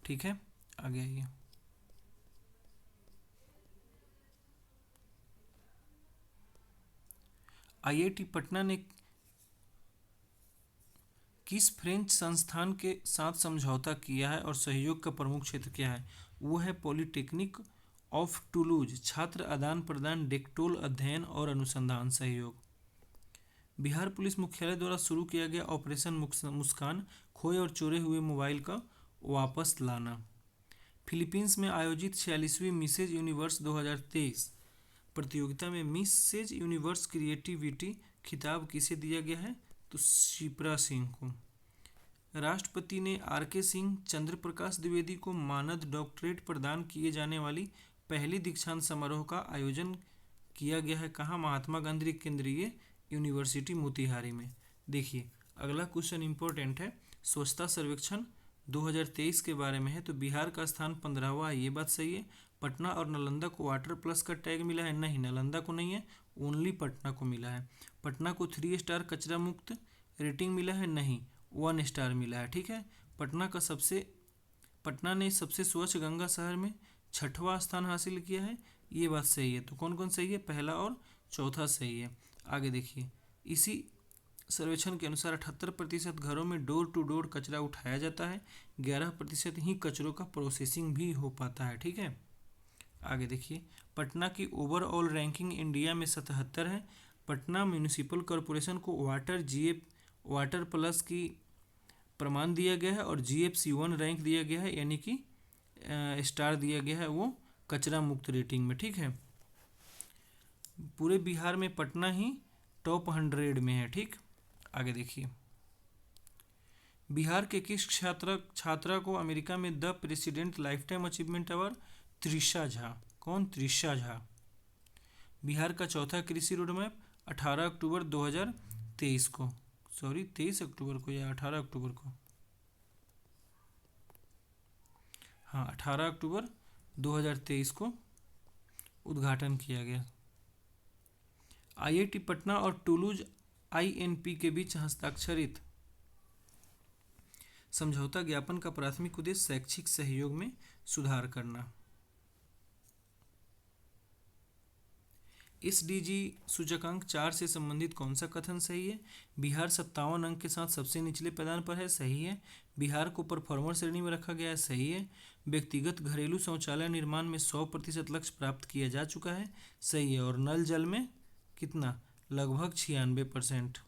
A: ठीक है। आगे आइए। आईआईटी पटना ने किस फ्रेंच संस्थान के साथ समझौता किया है और सहयोग का प्रमुख क्षेत्र क्या है? वो है पॉलिटेक्निक ऑफ टूलूज। छात्र आदान प्रदान, डेक्टोल अध्ययन और अनुसंधान सहयोग। बिहार पुलिस मुख्यालय द्वारा शुरू किया गया ऑपरेशन मुस्कान खोए और चोरे हुए मोबाइल का वापस लाना। फिलीपींस में आयोजित 46वीं मिसेज यूनिवर्स 2023 प्रतियोगिता में मिसेज यूनिवर्स क्रिएटिविटी खिताब किसे दिया गया है? तो शिप्रा सिंह को। राष्ट्रपति ने आर.के. सिंह, चंद्र प्रकाश द्विवेदी को मानद डॉक्टरेट प्रदान किए जाने वाली पहली दीक्षांत समारोह का आयोजन किया गया है कहाँ? महात्मा गांधी केंद्रीय यूनिवर्सिटी मोतिहारी में। देखिए, अगला क्वेश्चन इंपॉर्टेंट है। स्वच्छता सर्वेक्षण 2023 के बारे में है। तो बिहार का स्थान 15वां है, ये बात सही है। पटना और नालंदा को वाटर प्लस का टैग मिला है? नहीं, नालंदा को नहीं है, ओनली पटना को मिला है। पटना को 3 स्टार कचरा मुक्त रेटिंग मिला है? नहीं, 1 स्टार मिला है। ठीक है। पटना ने सबसे स्वच्छ गंगा शहर में 6वां स्थान हासिल किया है, ये बात सही है। तो कौन कौन सही है? पहला और चौथा सही है। आगे देखिए, इसी सर्वेक्षण के अनुसार 78% घरों में डोर टू डोर कचरा उठाया जाता है, 11% ही कचरों का प्रोसेसिंग भी हो पाता है। ठीक है। आगे देखिए, पटना की ओवरऑल रैंकिंग इंडिया में 77 है। पटना म्यूनिसिपल कॉरपोरेशन को वाटर प्लस की प्रमाण दिया गया है और GFC 1 रैंक दिया गया है, यानी कि स्टार दिया गया है वो कचरा मुक्त रेटिंग में। ठीक है। पूरे बिहार में पटना ही टॉप 100 में है। ठीक। आगे देखिए, बिहार के किस छात्रा को अमेरिका में the president lifetime achievement award? Trisha Jha. कौन? त्रिशा झा। बिहार का चौथा कृषि रोड मैप 18 अक्टूबर 2023 को, 23 अक्टूबर को या 18 अक्टूबर को, हाँ 18 अक्टूबर 2023 को उद्घाटन किया गया। आईआईटी पटना और टूलूज INP के बीच हस्ताक्षरित समझौता ज्ञापन का प्राथमिक उद्देश्य शैक्षिक सहयोग में सुधार करना। एसडीजी सूचकांक 4 से संबंधित कौन सा कथन सही है? बिहार 57 अंक के साथ सबसे निचले पायदान पर है, सही है। बिहार को परफॉर्मर श्रेणी में रखा गया है, सही है। व्यक्तिगत घरेलू शौचालय निर्माण में 100% लक्ष्य प्राप्त किया जा चुका है, सही है। और नल जल में कितना? लगभग 96%।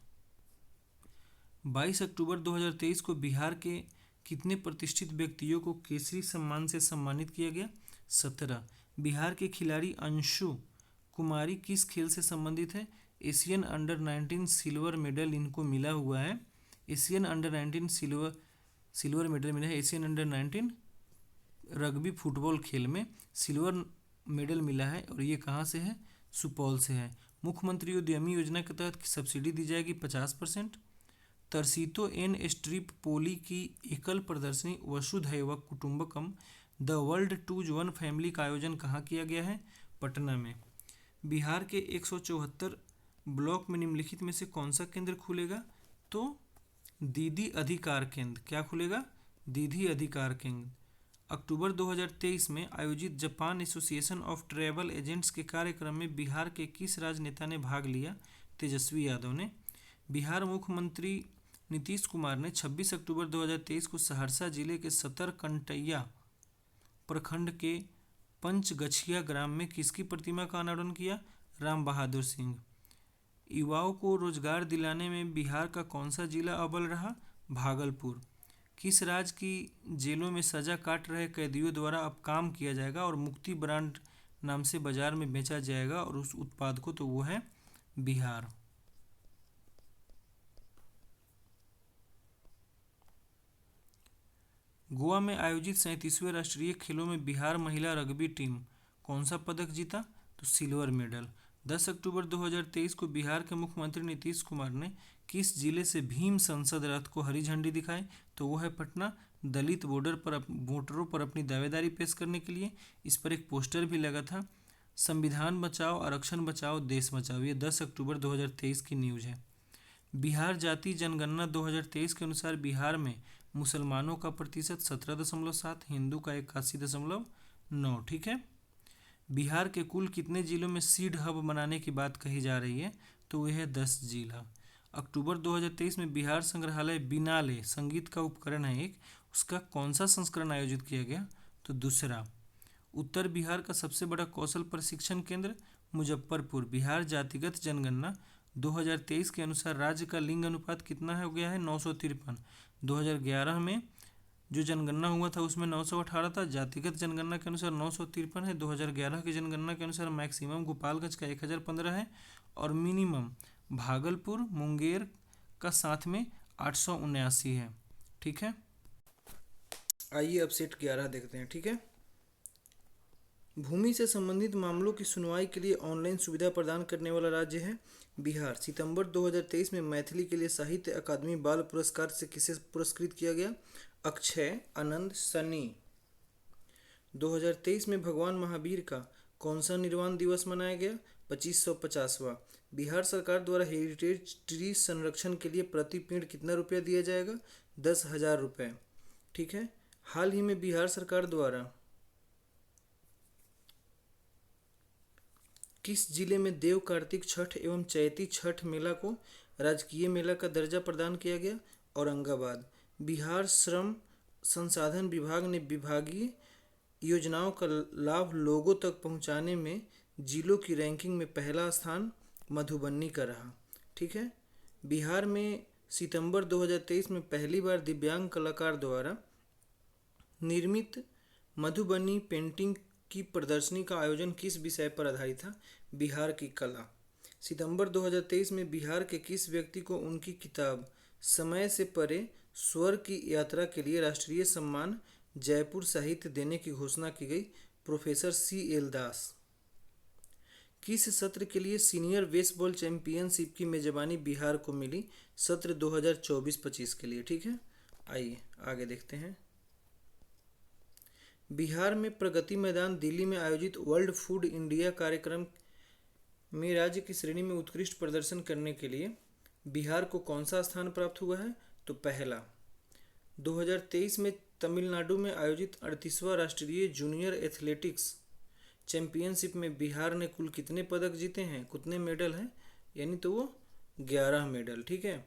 A: 22 अक्टूबर 2023 को बिहार के कितने प्रतिष्ठित व्यक्तियों को केसरी सम्मान से सम्मानित किया गया? 17। बिहार के खिलाड़ी अंशु कुमारी किस खेल से संबंधित है? एशियन अंडर 19 सिल्वर मेडल इनको मिला हुआ है। एशियन अंडर 19 सिल्वर मेडल मिला है। एशियन अंडर 19 रग्बी फुटबॉल खेल में सिल्वर मेडल मिला है और ये कहाँ से है? सुपौल से है। मुख्यमंत्री उद्यमी योजना के तहत सब्सिडी दी जाएगी 50%। तरसीतो एन स्ट्रीप पोली की एकल प्रदर्शनी Vasudhaiva Kutumbakam the world is one family का आयोजन कहाँ किया गया है? पटना में। बिहार के 174 ब्लॉक में निम्नलिखित में से कौन सा केंद्र खुलेगा? तो दीदी अधिकार केंद्र। क्या खुलेगा? दीदी अधिकार केंद्र। अक्टूबर 2023 में आयोजित Japan association of travel agents के कार्यक्रम में बिहार के किस राजनेता ने भाग लिया? तेजस्वी यादव ने। बिहार मुख्यमंत्री नीतीश कुमार ने 26 अक्टूबर 2023 को सहरसा जिले के सतरकंटैया प्रखंड के पंचगछिया ग्राम में किसकी प्रतिमा का अनावरण किया? राम बहादुर सिंह। युवाओं को रोजगार दिलाने में बिहार का कौन सा जिला अव्वल रहा? भागलपुर। किस राज्य की जेलों में सजा काट रहे कैदियों द्वारा अब काम किया जाएगा और मुक्ति ब्रांड नाम से बाजार में बेचा जाएगा और उस उत्पाद को? तो वो है बिहार। गोवा में आयोजित 37वें राष्ट्रीय खेलों में बिहार महिला रग्बी टीम कौन सा पदक जीता? तो सिल्वर मेडल। 10 अक्टूबर 2023 को बिहार के मुख्यमंत्री नीतीश कुमार ने किस जिले से भीम संसद रथ को हरी झंडी दिखाई? तो वो है पटना। दलित वोटरों पर अपनी दावेदारी पेश करने के लिए इस पर एक पोस्टर भी लगा था। संविधान बचाओ, आरक्षण बचाओ, देश बचाओ। ये 10 अक्टूबर 2023 की न्यूज़ है। बिहार जाति जनगणना 2023 के अनुसार बिहार में मुसलमानों का प्रतिशत 17.7, हिंदू का 81.9। ठीक है। बिहार के कुल कितने जिलों में सीड हब बनाने की बात कही जा रही है? तो वह है 10 जिला। अक्टूबर 2023 में बिहार संग्रहालय बिनाले संगीत का उपकरण है एक, उसका कौन सा संस्करण आयोजित किया गया? तो दूसरा। उत्तर बिहार का सबसे बड़ा कौशल प्रशिक्षण केंद्र मुजफ्फरपुर। बिहार जातिगत जनगणना 2023 के अनुसार राज्य का लिंग अनुपात कितना हो गया है? 953। 2011 में जो जनगणना हुआ था उसमें 918 था। जातिगत जनगणना के अनुसार 953 है। 2011 की जनगणना के अनुसार मैक्सिमम गोपालगंज का 1015 है और मिनिमम भागलपुर मुंगेर का साथ में 879 है। ठीक है। आइए अब सेट 11 देखते हैं। ठीक है। भूमि से संबंधित मामलों की सुनवाई के लिए ऑनलाइन सुविधा प्रदान करने वाला राज्य है बिहार। सितंबर 2023 में मैथिली के लिए साहित्य अकादमी बाल पुरस्कार से किसे पुरस्कृत किया गया? अक्षय आनंद सनी। 2023 में भगवान महावीर का कौन सा निर्वाण दिवस मनाया गया? 2550वां। बिहार सरकार द्वारा हेरिटेज ट्री संरक्षण के लिए प्रति पेड़ कितना रुपया दिया जाएगा? 10,000 रुपये। ठीक है। हाल ही में बिहार सरकार द्वारा किस जिले में देव कार्तिक छठ एवं चैती छठ मेला को राजकीय मेला का दर्जा प्रदान किया गया? औरंगाबाद। बिहार श्रम संसाधन विभाग ने विभागीय योजनाओं का लाभ लोगों तक पहुंचाने में जिलों की रैंकिंग में पहला स्थान मधुबनी का रहा। ठीक है। बिहार में सितंबर 2023 में पहली बार दिव्यांग कलाकार द्वारा निर्मित मधुबनी पेंटिंग की प्रदर्शनी का आयोजन किस विषय पर आधारित था? बिहार की कला। सितंबर 2023 में बिहार के किस व्यक्ति को उनकी किताब समय से परे स्वर की यात्रा के लिए राष्ट्रीय सम्मान जयपुर साहित्य देने की घोषणा की गई? Professor C.L. दास। किस सत्र के लिए सीनियर बेसबॉल चैंपियनशिप की मेजबानी बिहार को मिली? सत्र 2024-25 के लिए। ठीक है। आइए आगे देखते हैं। बिहार में प्रगति मैदान दिल्ली में आयोजित वर्ल्ड फूड इंडिया कार्यक्रम में राज्य की श्रेणी में उत्कृष्ट प्रदर्शन करने के लिए बिहार को कौन सा स्थान प्राप्त हुआ है? तो पहला। 2023 में तमिलनाडु में आयोजित 38वां राष्ट्रीय जूनियर एथलेटिक्स चैंपियनशिप में बिहार ने कुल कितने पदक जीते हैं, कितने मेडल हैं, यानी तो वो 11 मेडल। ठीक है।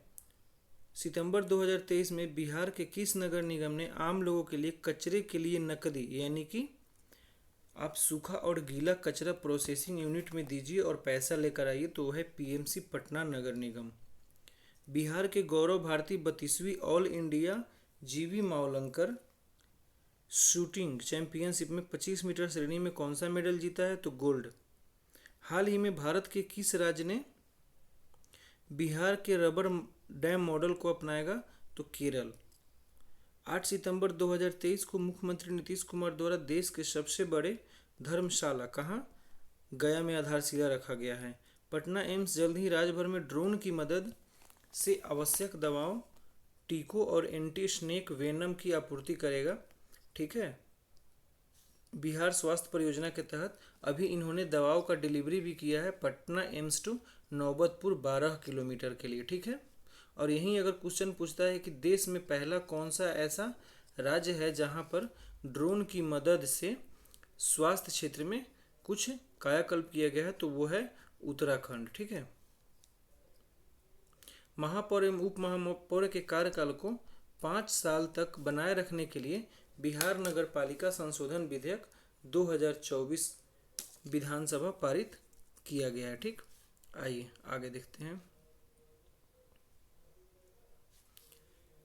A: सितंबर 2023 में बिहार के किस नगर निगम ने आम लोगों के लिए कचरे के लिए नकदी, यानी कि आप सूखा और गीला कचरा प्रोसेसिंग यूनिट में दीजिए और पैसा लेकर आइए, तो वह है पीएमसी पटना नगर निगम। बिहार के गौरव भारती 32वीं ऑल इंडिया जीवी मावलंकर शूटिंग चैंपियनशिप में 25 मीटर श्रेणी में कौन सा मेडल जीता है, तो गोल्ड। हाल ही में भारत के किस राज्य ने बिहार के रबर डैम मॉडल को अपनाएगा, तो केरल। 8 सितंबर 2023 को मुख्यमंत्री नीतीश कुमार द्वारा देश के सबसे बड़े धर्मशाला कहाँ, गया में आधारशिला रखा गया है। पटना एम्स जल्द ही राज्य भर में ड्रोन की मदद से आवश्यक दवाओं, टीकों और एंटी स्नेक वेनम की आपूर्ति करेगा। ठीक है। बिहार स्वास्थ्य परियोजना के तहत अभी इन्होंने दवाओं का डिलीवरी भी किया है पटना एम्स टू नौबतपुर 12 किलोमीटर के लिए। ठीक है। और यहीं अगर क्वेश्चन पूछता है कि देश में पहला कौन सा ऐसा राज्य है जहां पर ड्रोन की मदद से स्वास्थ्य क्षेत्र में कुछ कायाकल्प किया गया है, तो वो है उत्तराखंड। ठीक है। महापौर एवं उप महापौर के कार्यकाल को 5 साल तक बनाए रखने के लिए बिहार नगर पालिका संशोधन विधेयक 2024 विधानसभा पारित किया गया है। ठीक, आइए आगे देखते हैं।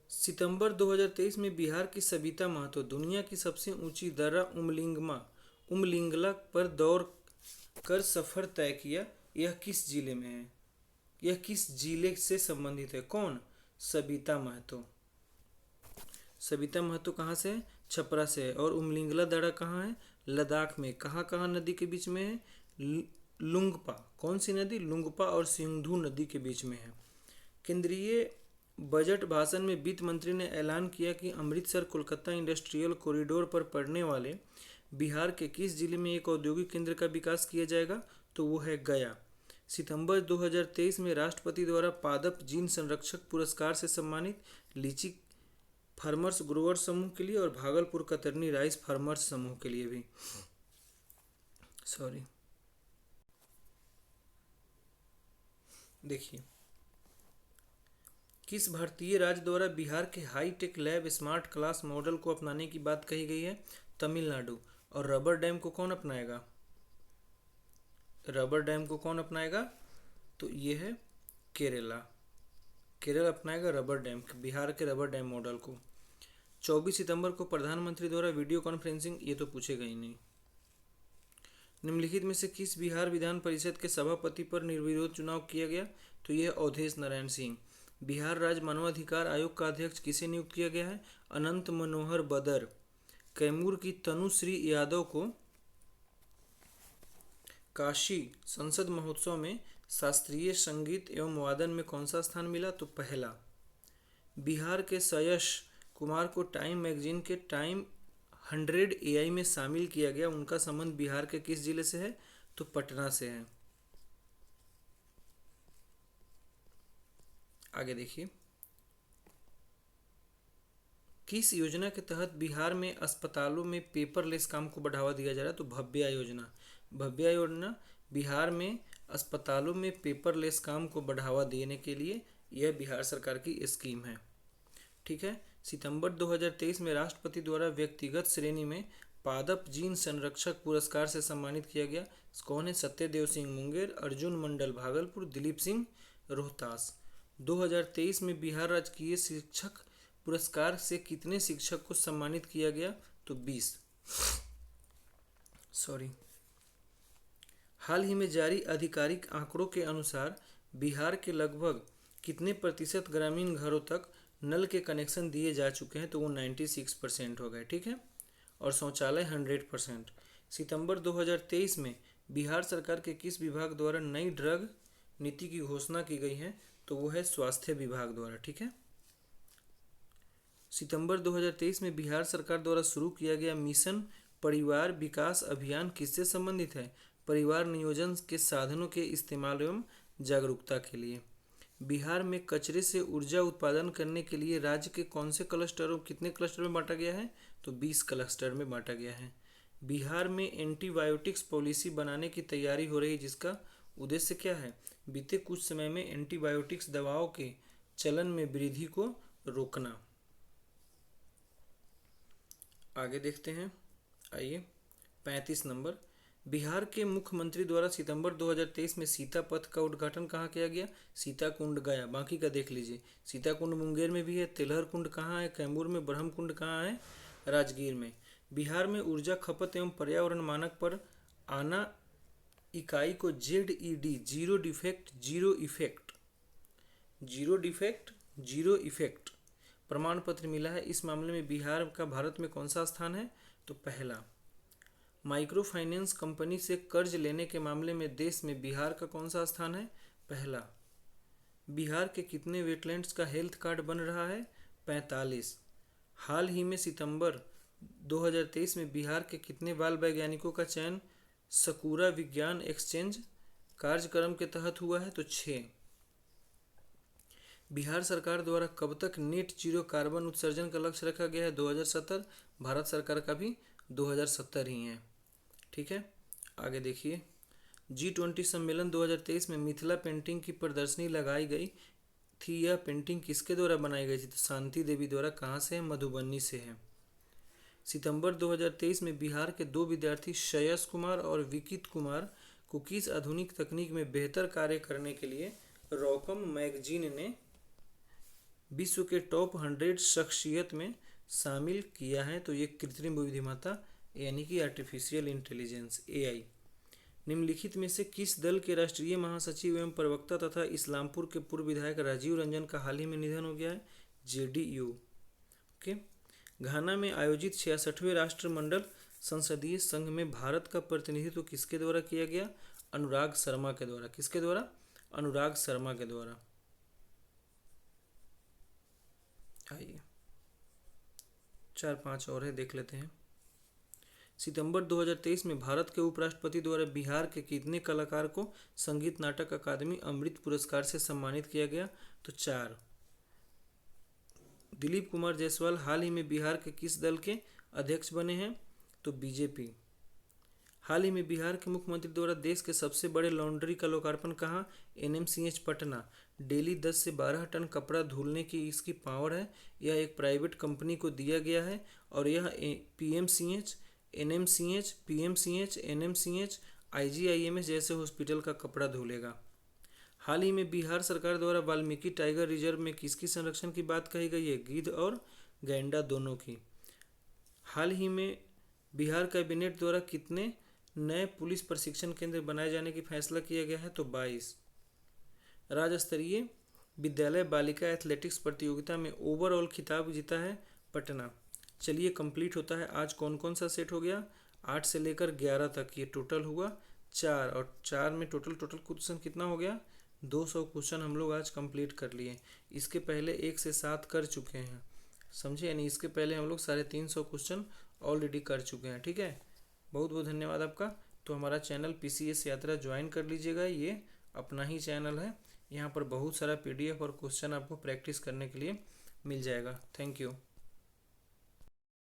A: सितंबर 2023 में बिहार की सविता महतो दुनिया की सबसे ऊंची दर्रा उमलिंगला पर दौड़ कर सफर तय किया। यह किस जिले में है, यह किस जिले से संबंधित है, कौन, सविता महतो। सविता महतो कहाँ से है, छपरा से है। और उमलिंगला दर्रा कहाँ है, लद्दाख में। कहाँ कहाँ नदी के बीच में है, लुंगपा। कौन सी नदी, लुंगपा और सिंधु नदी के बीच में है। केंद्रीय बजट भाषण में वित्त मंत्री ने ऐलान किया कि अमृतसर कोलकाता इंडस्ट्रियल कॉरिडोर पर पड़ने वाले बिहार के किस जिले में एक औद्योगिक केंद्र का विकास किया जाएगा, तो वो है गया। सितंबर 2023 में राष्ट्रपति द्वारा पादप जीन संरक्षक पुरस्कार से सम्मानित लीची फार्मर्स ग्रोवर समूह के लिए और भागलपुर कतरनी राइस फार्मर्स समूह के लिए भी देखिए, किस भारतीय राज्य द्वारा बिहार के hitech lab smart class model को अपनाने की बात कही गई है, तमिलनाडु। और रबर डैम को कौन अपनाएगा, रबर डैम को कौन अपनाएगा, तो ये है केरला। केरल अपनाएगा रबर डैम, बिहार के रबर डैम मॉडल को। 24 सितंबर को प्रधानमंत्री द्वारा वीडियो कॉन्फ्रेंसिंग, ये तो पूछेगा ही नहीं। निम्नलिखित में से किस बिहार विधान परिषद के सभापति पर निर्विरोध चुनाव किया गया, तो यह अवधेश नारायण सिंह। बिहार राज्य मानवाधिकार आयोग का अध्यक्ष किसे नियुक्त किया गया है, अनंत मनोहर बदर। कैमूर की तनुश्री यादव को काशी संसद महोत्सव में शास्त्रीय संगीत एवं वादन में कौन सा स्थान मिला, तो पहला। बिहार के सयश कुमार को टाइम मैगजीन के टाइम 100 AI में शामिल किया गया। उनका संबंध बिहार के किस जिले से है, तो पटना से है। आगे देखिए, किस योजना के तहत बिहार में अस्पतालों में पेपरलेस काम को बढ़ावा दिया जा रहा है, तो भव्या योजना। भव्या योजना बिहार में अस्पतालों में पेपरलेस काम को बढ़ावा देने के लिए यह बिहार सरकार की स्कीम है। ठीक है। सितंबर 2023 में राष्ट्रपति द्वारा व्यक्तिगत श्रेणी में पादप जीन संरक्षक पुरस्कार से सम्मानित किया गया। कौन है, सत्यदेव सिंह मुंगेर, अर्जुन मंडल भागलपुर, दिलीप सिंह रोहतास। 2023 में बिहार राजकीय शिक्षक पुरस्कार से कितने शिक्षक को सम्मानित किया गया, तो 20। हाल ही में जारी आधिकारिक आंकड़ों के अनुसार बिहार के लगभग कितने प्रतिशत ग्रामीण घरों तक नल के कनेक्शन दिए जा चुके हैं, तो वो 96% हो गए। ठीक है। और शौचालय 100%। सितंबर 2023 में बिहार सरकार के किस विभाग द्वारा नई ड्रग नीति की घोषणा की गई है, तो वो है स्वास्थ्य विभाग द्वारा। ठीक है। सितंबर 2023 में बिहार सरकार द्वारा शुरू किया गया मिशन परिवार विकास अभियान किससे संबंधित है, परिवार नियोजन के साधनों के इस्तेमाल एवं जागरूकता के लिए। बिहार में कचरे से ऊर्जा उत्पादन करने के लिए राज्य के कौन से क्लस्टरों कितने क्लस्टर में बांटा गया है, तो 20 क्लस्टर में बांटा गया है। बिहार में एंटीबायोटिक्स पॉलिसी बनाने की तैयारी हो रही, जिसका उद्देश्य क्या है? बीते कुछ समय में एंटीबायोटिक्स दवाओं के चलन में वृद्धि को रोकना। आगे देखते हैं, आइए 35 नंबर। बिहार के मुख्यमंत्री द्वारा सितंबर 2023 में सीता पथ का उद्घाटन कहाँ किया गया? सीता कुंड गया। बाकी का देख लीजिए, सीता कुंड मुंगेर में भी है, तिलहर कुंड कहाँ है? कैमूर में। ब्रह्म कुंड कहाँ है? राजगीर में। बिहार में ऊर्जा खपत एवं पर्यावरण मानक पर आना इकाई को ZED जीरो डिफेक्ट प्रमाण पत्र मिला है। इस मामले में बिहार का भारत में कौन सा स्थान है? तो पहला। माइक्रो फाइनेंस कंपनी से कर्ज लेने के मामले में देश में बिहार का कौन सा स्थान है? पहला। बिहार के कितने वेटलैंड्स का हेल्थ कार्ड बन रहा है? 45। हाल ही में सितंबर 2023 में बिहार के कितने बाल वैज्ञानिकों का चयन सकुरा विज्ञान एक्सचेंज कार्यक्रम के तहत हुआ है? तो 6। बिहार सरकार द्वारा कब तक नेट जीरो कार्बन उत्सर्जन का लक्ष्य रखा गया है? 2070। भारत सरकार का भी 2070 ही है। ठीक है, आगे देखिए। G20 सम्मेलन 2023 में मिथिला पेंटिंग की प्रदर्शनी लगाई गई थी। यह पेंटिंग किसके द्वारा बनाई गई थी? तो शांति देवी द्वारा। कहाँ से है? मधुबनी से है। सितंबर 2023 में बिहार के 2 विद्यार्थी श्रेयस कुमार और विकित कुमार को किस आधुनिक तकनीक में बेहतर कार्य करने के लिए रॉकम मैगजीन ने विश्व के टॉप 100 शख्सियत में शामिल किया है? तो ये कृत्रिम बुद्धिमत्ता यानी कि आर्टिफिशियल इंटेलिजेंस AI। निम्नलिखित में से किस दल के राष्ट्रीय महासचिव एवं प्रवक्ता तथा इस्लामपुर के पूर्व विधायक राजीव रंजन का हाल ही में निधन हो गया है? JDU। ओके। घाना में आयोजित 66वें राष्ट्रमंडल संसदीय संघ में भारत का प्रतिनिधित्व किसके द्वारा किया गया? अनुराग शर्मा के द्वारा। किसके द्वारा? अनुराग शर्मा के द्वारा। आइए 4-5 और है, देख लेते हैं। सितंबर 2023 में भारत के उपराष्ट्रपति द्वारा बिहार के कितने कलाकार को संगीत नाटक अकादमी अमृत पुरस्कार से सम्मानित किया गया? तो 4। दिलीप कुमार जायसवाल हाल ही में बिहार के किस दल के अध्यक्ष बने हैं? तो BJP। हाल ही में बिहार के मुख्यमंत्री द्वारा देश के सबसे बड़े लॉन्ड्री का लोकार्पण कहाँ? NMCH पटना। डेली 10 से 12 टन कपड़ा धुलने की इसकी पावर है। यह एक प्राइवेट कंपनी को दिया गया है और यह PMCH, NMCH, PMCH, NMCH, IGIMS जैसे हॉस्पिटल का कपड़ा धुलेगा। हाल ही में बिहार सरकार द्वारा वाल्मीकि टाइगर रिजर्व में किसकी संरक्षण की बात कही गई है? गिद्ध और गैंडा दोनों की। हाल ही में बिहार कैबिनेट द्वारा कितने नए पुलिस प्रशिक्षण केंद्र बनाए जाने की फैसला किया गया है? तो 22। राज्य स्तरीय विद्यालय बालिका एथलेटिक्स प्रतियोगिता में ओवरऑल खिताब जीता है पटना। चलिए कंप्लीट होता है। आज कौन कौन सा सेट हो गया? 8 से लेकर 11 तक, ये टोटल हुआ 4 और 4 में टोटल क्वेश्चन कितना हो गया? 200 क्वेश्चन हम लोग आज कंप्लीट कर लिए। इसके पहले 1 से 7 कर चुके हैं, समझे? यानी इसके पहले हम लोग 350 क्वेश्चन ऑलरेडी कर चुके हैं। ठीक है, बहुत बहुत धन्यवाद आपका। तो हमारा चैनल PCS यात्रा ज्वाइन कर लीजिएगा। ये अपना ही चैनल है, यहाँ पर बहुत सारा PDF और क्वेश्चन आपको प्रैक्टिस करने के लिए मिल जाएगा। Thank you.